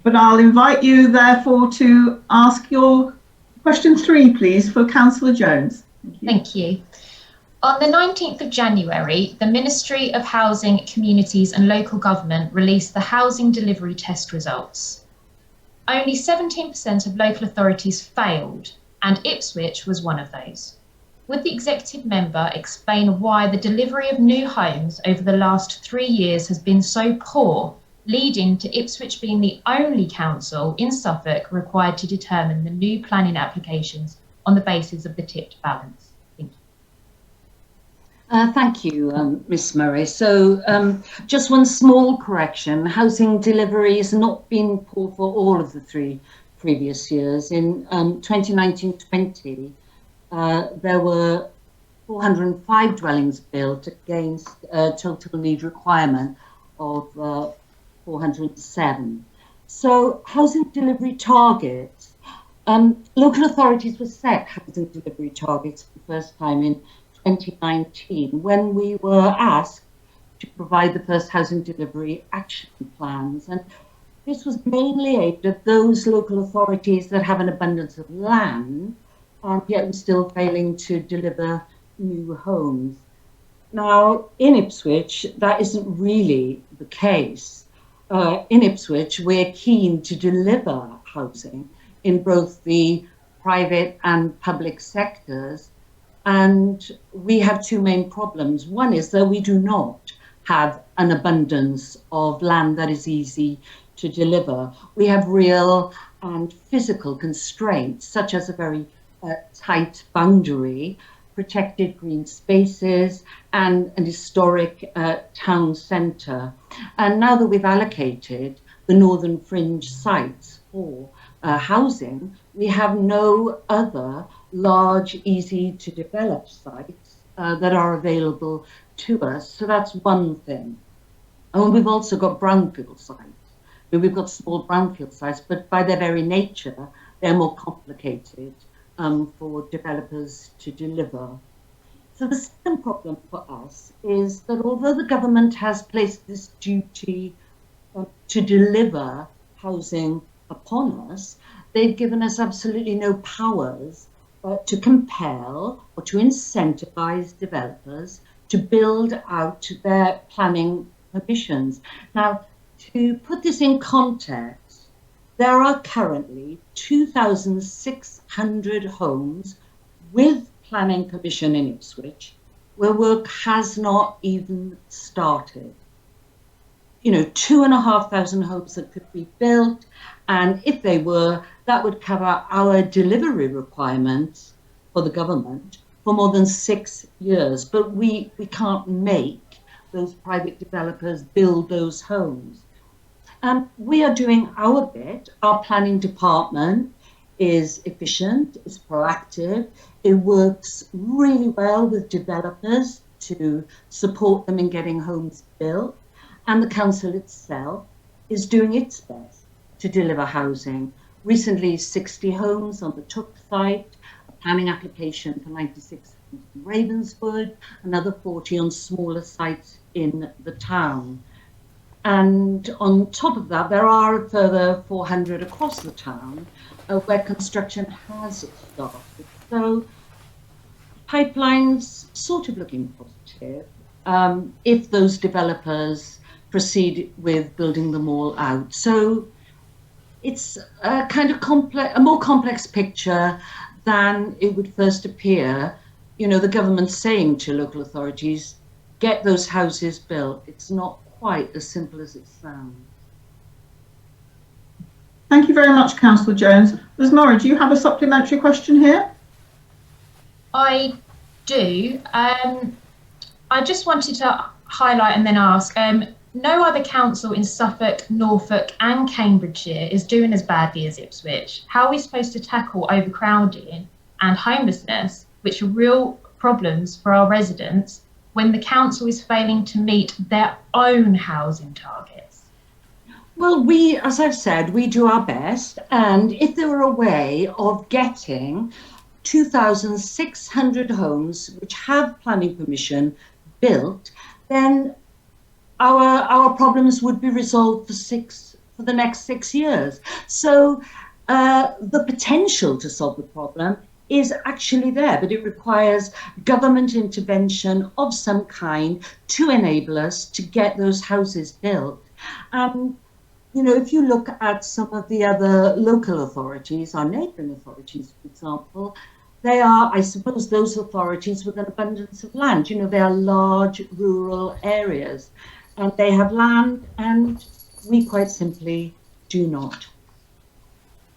But I'll invite you, therefore, to ask your question 3, please, for Councillor Jones. Thank you. Thank you. On the 19th of January, the Ministry of Housing, Communities and Local Government released the housing delivery test results. Only 17% of local authorities failed, and Ipswich was one of those. Would the executive member explain why the delivery of new homes over the last 3 years has been so poor, leading to Ipswich being the only council in Suffolk required to determine the new planning applications on the basis of the tipped balance? Thank you. Thank you, Ms Murray. So just one small correction. Housing delivery has not been poor for all of the 3 previous years. In 2019-20, there were 405 dwellings built against a total need requirement of 407. So housing delivery targets, local authorities were set housing delivery targets for the first time in 2019 when we were asked to provide the first housing delivery action plans. And this was mainly aimed at those local authorities that have an abundance of land and yet we're still failing to deliver new homes. Now, in Ipswich, that isn't really the case. In Ipswich, we're keen to deliver housing in both the private and public sectors. And we have 2 main problems. One is that we do not have an abundance of land that is easy to deliver. We have real and physical constraints, such as a very tight boundary, protected green spaces, and an historic town centre. And now that we've allocated the northern fringe sites for housing, we have no other large, easy to develop sites that are available to us. So that's one thing. And we've also got brownfield sites. We've got small brownfield sites, but by their very nature, they're more complicated for developers to deliver. So the second problem for us is that although the government has placed this duty to deliver housing upon us, they've given us absolutely no powers to compel or to incentivize developers to build out their planning permissions. Now, to put this in context, there are currently 2,600 homes with planning permission in Ipswich where work has not even started. You know, 2,500 homes that could be built, and if they were, that would cover our delivery requirements for the government for more than 6 years. But we can't make those private developers build those homes. We are doing our bit. Our planning department is efficient, it's proactive, it works really well with developers to support them in getting homes built, and the council itself is doing its best to deliver housing. Recently, 60 homes on the Took site, a planning application for 96 homes in Ravenswood, another 40 on smaller sites in the town. And on top of that, there are a further 400 across the town where construction has started. So pipeline's sort of looking positive if those developers proceed with building them all out. So it's a kind of a more complex picture than it would first appear. You know, the government's saying to local authorities, get those houses built. It's not quite as simple as it sounds. Thank you very much, Councillor Jones. Ms Murray, do you have a supplementary question here? I do. I just wanted to highlight and then ask, no other council in Suffolk, Norfolk and Cambridgeshire is doing as badly as Ipswich. How are we supposed to tackle overcrowding and homelessness, which are real problems for our residents, when the council is failing to meet their own housing targets? Well, as I've said, we do our best. And if there were a way of getting 2,600 homes which have planning permission built, then our problems would be resolved for for the next 6 years. So the potential to solve the problem is actually there, but it requires government intervention of some kind to enable us to get those houses built. You know, if you look at some of the other local authorities, our neighbouring authorities, for example, they are, I suppose, those authorities with an abundance of land. You know, they are large rural areas and they have land, and we quite simply do not.